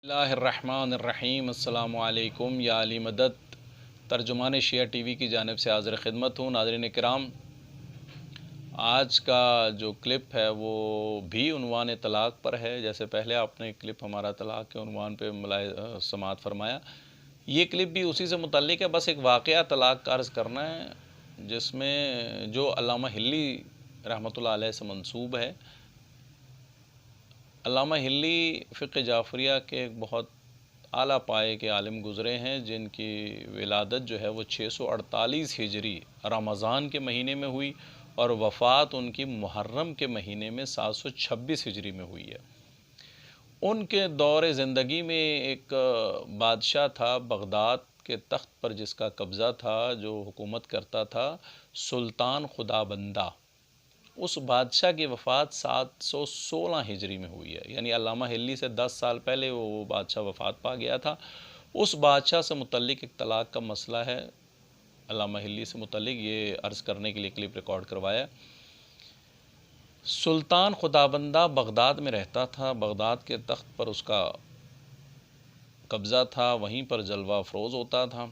बिस्मिल्लाहिर्रहमानिर्रहीम। अस्सलामु अलैकुम या अली मदद। तर्जुमान शिया टी वी की जानिब से हाज़िर खिदमत हूँ। नाज़रीन किराम, आज का जो क्लिप है वो भी उन्वान तलाक़ पर है। जैसे पहले आपने क्लिप हमारा तलाक़ के उन्वान पर समाअत फरमाया, ये क्लिप भी उसी से मुतल्लिक़ है। बस एक वाक़या तलाक़ का अर्ज़ करना है, जिसमें जो अल्लामा हिल्ली रहमतुल्लाह अलैह से मंसूब है। अल्लामा हिल्ली फ़िक़्ह जाफ़रिया के एक बहुत आला पाए के आलिम गुज़रे हैं, जिनकी विलादत जो है वो 648 हिजरी रमज़ान के महीने में हुई और वफ़ात उनकी मुहर्रम के महीने में 726 हिजरी में हुई है। उनके दौर ज़िंदगी में एक बादशाह था, बग़दाद के तख्त पर जिसका कब्ज़ा था, जो हुकूमत करता था, सुल्तान खुदाबंदा। उस बादशाह की वफ़ात 716 हिजरी में हुई है, यानी अल्लामा हिल्ली से 10 साल पहले वो बादशाह वफ़ात पा गया था। उस बादशाह से मुतल्लिक़ एक तलाक़ का मसला है, अल्लामा हिल्ली से मुतल्लिक़, ये अर्ज़ करने के लिए क्लिप रिकॉर्ड करवाया। सुल्तान खुदाबंदा बग़दाद में रहता था, बग़दाद के तख्त पर उसका कब्ज़ा था, वहीं पर जलवा अफ़रोज़ होता था।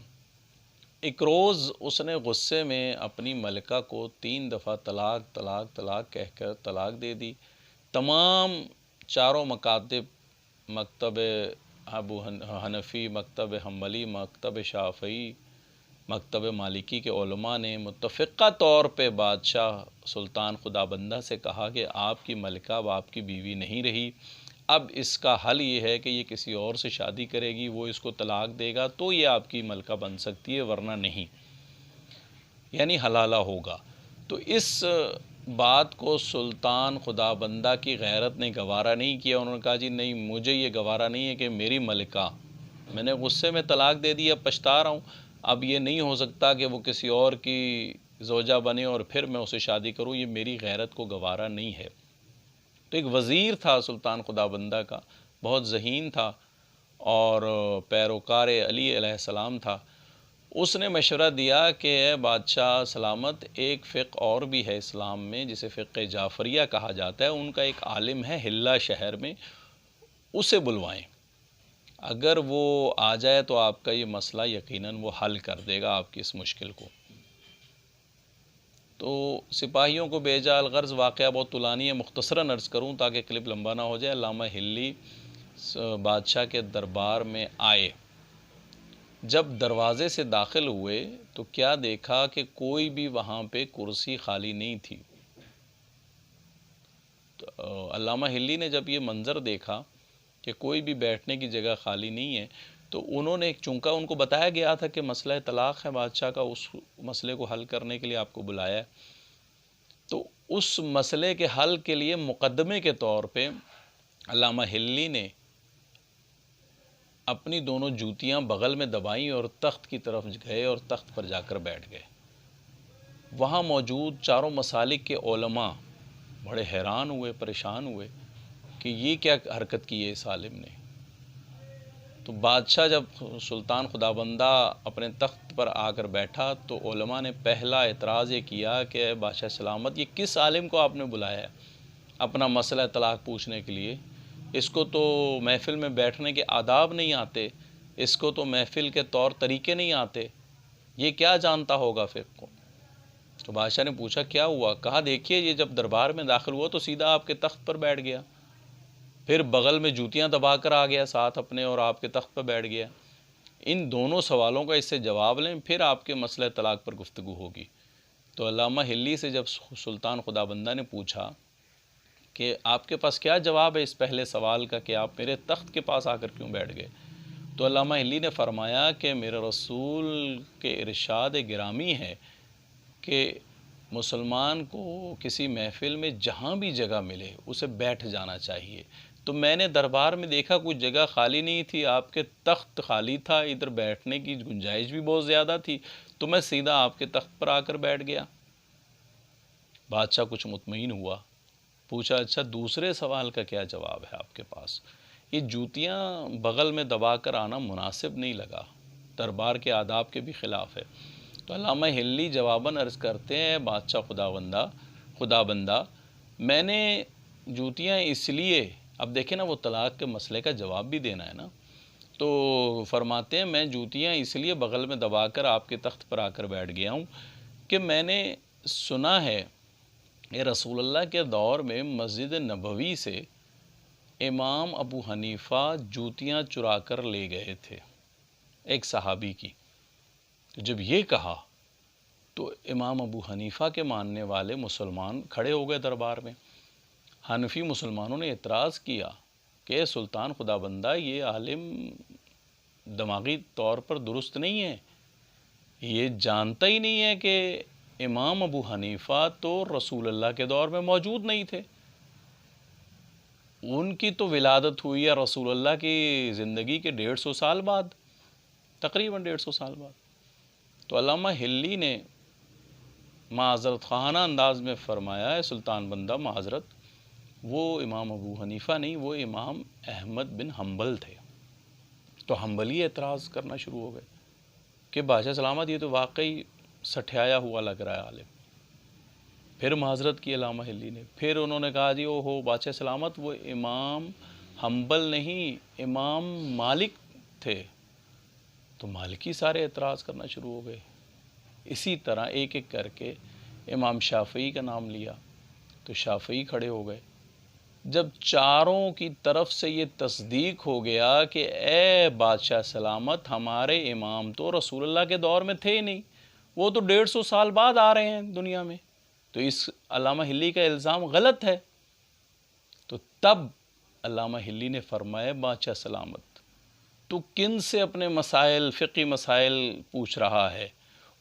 एक रोज़ उसने गुस्से में अपनी मलिका को 3 दफ़ा तलाक़ तलाक़ तलाक़ कहकर तलाक़ दे दी। तमाम चारों मकातिब, मकतब अबू हनफ़ी, मकतब हम्बली, मकतब शाफ़ई, मकतब मालिकी के उलमा ने मुत्तफ़िक़ा तौर पे बादशाह सुल्तान खुदाबंदा से कहा कि आपकी मलिका अब आपकी बीवी नहीं रही, अब इसका हल ये है कि ये किसी और से शादी करेगी, वो इसको तलाक़ देगा तो ये आपकी मलिका बन सकती है, वरना नहीं, यानी हलाला होगा। तो इस बात को सुल्तान खुदाबंदा की गैरत ने गवारा नहीं किया। उन्होंने कहा, जी नहीं, मुझे ये गवारा नहीं है कि मेरी मलिका, मैंने गुस्से में तलाक़ दे दी, अब पछता रहा हूँ, अब ये नहीं हो सकता कि वो किसी और की ज़ौजा बने और फिर मैं उसे शादी करूँ, ये मेरी गैरत को गवारा नहीं है। तो एक वज़ीर था सुल्तान खुदाबंदा का, बहुत ज़हीन था और पैरोकार अली अलैहिस्सलाम था। उसने मशवरा दिया कि बादशाह सलामत, एक फ़िक़्ह और भी है इस्लाम में, जिसे फ़िक़्ह जाफ़रिया कहा जाता है। उनका एक आलिम है हिल्ला शहर में, उसे बुलवाएं। अगर वो आ जाए तो आपका ये मसला यकीनन वो हल कर देगा, आपकी इस मुश्किल को। तो सिपाहियों को भेजा। अलगर्ज़ वाक़या बहुत तुलानी है, मुख्तसरन अर्ज़ करूँ ताकि क्लिप लंबा ना हो जाए। अल्लामा हिल्ली बादशाह के दरबार में आए। जब दरवाज़े से दाखिल हुए तो क्या देखा कि कोई भी वहाँ पे कुर्सी खाली नहीं थी। तो अल्लामा हिल्ली ने जब ये मंज़र देखा कि कोई भी बैठने की जगह खाली नहीं है, तो उन्होंने, चूँकि उनको बताया गया था कि मसला तलाक़ है बादशाह का, उस मसले को हल करने के लिए आपको बुलाया है, तो उस मसले के हल के लिए मुक़दमे के तौर पे अल्लामा हिल्ली ने अपनी दोनों जूतियाँ बगल में दबाईं और तख्त की तरफ गए और तख्त पर जाकर बैठ गए। वहाँ मौजूद चारों मसालिक के उलमा बड़े हैरान हुए, परेशान हुए कि ये क्या हरकत की है इस आलिम ने। तो बादशाह जब सुल्तान खुदाबंदा अपने तख्त पर आकर बैठा तो उलमा ने पहला एतराज़ ये किया कि बादशाह सलामत, ये किस आलिम को आपने बुलाया है अपना मसला तलाक़ पूछने के लिए? इसको तो महफ़िल में बैठने के आदाब नहीं आते, इसको तो महफ़िल के तौर तरीक़े नहीं आते, ये क्या जानता होगा फ़िक़्ह को? तो बादशाह ने पूछा, क्या हुआ? कहा, देखिए, ये जब दरबार में दाखिल हुआ तो सीधा आपके तख्त पर बैठ गया, फिर बगल में जूतियाँ दबा कर आ गया साथ अपने और आपके तख्त पर बैठ गया। इन दोनों सवालों का इससे जवाब लें, फिर आपके मसले तलाक़ पर गुफ्तगू होगी। तो अल्लामा हिल्ली से जब सुल्तान खुदाबंदा ने पूछा कि आपके पास क्या जवाब है इस पहले सवाल का कि आप मेरे तख्त के पास आकर क्यों बैठ गए, तो अल्लामा हिल्ली ने फ़रमाया कि मेरे रसूल के इरशाद गिरामी है कि मुसलमान को किसी महफ़िल में जहाँ भी जगह मिले उसे बैठ जाना चाहिए। तो मैंने दरबार में देखा कुछ जगह खाली नहीं थी, आपके तख्त खाली था, इधर बैठने की गुंजाइश भी बहुत ज़्यादा थी, तो मैं सीधा आपके तख्त पर आकर बैठ गया। बादशाह कुछ मुतमईन हुआ, पूछा, अच्छा दूसरे सवाल का क्या जवाब है आपके पास? ये जूतियाँ बगल में दबा कर आना मुनासिब नहीं लगा, दरबार के आदाब के भी ख़िलाफ़ है। तो अल्लामा हिल्ली जवाबन अर्ज़ करते हैं, बादशाह खुदाबंदा, मैंने जूतियाँ इसलिए, अब देखें ना, वो तलाक़ के मसले का जवाब भी देना है ना, تو فرماتے ہیں میں جوتیاں اس لیے بغل میں دبا کر آپ کے تخت پر آ کر بیٹھ گیا ہوں کہ میں نے سنا ہے کہ رسول اللہ کے دور میں مسجد نبوی سے امام ابو حنیفہ جوتیاں چرا کر لے گئے تھے ایک صحابی کی۔ تو جب یہ کہا تو امام ابو حنیفہ کے ماننے والے مسلمان کھڑے ہو گئے دربار میں۔ حنفی مسلمانوں نے اعتراض کیا کہ سلطان خدا بندہ یہ عالم دماغی طور پر درست نہیں ہے، یہ جانتا ہی نہیں ہے کہ امام ابو حنیفہ تو رسول اللہ کے دور میں موجود نہیں تھے، ان کی تو ولادت ہوئی ہے رسول اللہ کی زندگی کے 150 سال بعد، تقریباً 150 سال بعد۔ تو علامہ ہلی نے معذرت خواہانہ انداز میں فرمایا ہے سلطان بندہ معذرت، وہ امام ابو حنیفہ نہیں، وہ امام احمد بن حنبل تھے۔ تو حنبلی اعتراض کرنا شروع ہو گئے کہ بادشاہ سلامت یہ تو واقعی سٹھیایا ہوا لگ رہا ہے عالم۔ پھر معذرت کی علامہ ہلی نے، پھر انہوں نے کہا جی او ہو بادشاہ سلامت وہ امام حنبل نہیں امام مالک تھے۔ تو مالکی سارے اعتراض کرنا شروع ہو گئے۔ اسی طرح ایک ایک کر کے امام شافعی کا نام لیا تو شافعی کھڑے ہو گئے۔ جب چاروں کی طرف سے یہ تصدیق ہو گیا کہ اے بادشاہ سلامت ہمارے امام تو رسول اللہ کے دور میں تھے ہی نہیں، وہ تو 150 سال بعد آ رہے ہیں دنیا میں، تو اس علامہ ہلی کا الزام غلط ہے۔ تو تب علامہ ہلی نے فرمایا بادشاہ سلامت تو کن سے اپنے مسائل فقہی مسائل پوچھ رہا ہے؟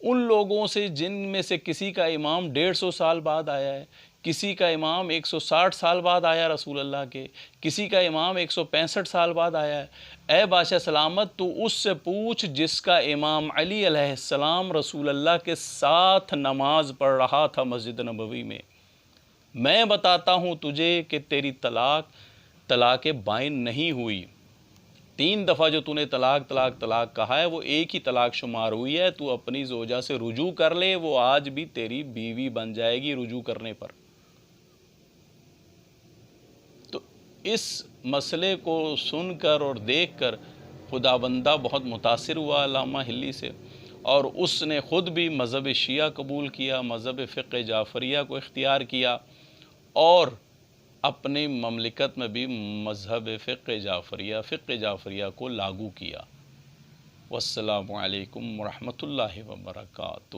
ان لوگوں سے جن میں سے کسی کا امام 150 سال بعد آیا ہے، کسی کا امام 160 سال بعد آیا رسول اللہ کے، کسی کا امام 165 سال بعد آیا ہے۔ اے بادشاہ سلامت تو اس سے پوچھ جس کا امام علی علیہ السلام رسول اللہ کے ساتھ نماز پڑھ رہا تھا مسجد نبوی میں۔ میں بتاتا ہوں تجھے کہ تیری طلاق بائن نہیں ہوئی، 3 دفعہ جو تو نے طلاق طلاق طلاق کہا ہے وہ ایک ہی طلاق شمار ہوئی ہے، تو اپنی زوجہ سے رجوع کر لے، وہ آج بھی تیری بیوی بن جائے گی رجوع کرنے پر۔ تو اس مسئلے کو سن کر اور دیکھ کر خدا بندہ بہت متاثر ہوا علامہ ہلی سے، اور اس نے خود بھی مذہب شیعہ قبول کیا، مذہب فقہ جعفریہ کو اختیار کیا، اور اپنی مملکت میں بھی مذہب فقہ جعفریہ کو لاگو کیا۔ والسلام علیکم ورحمۃ اللہ وبرکاتہ۔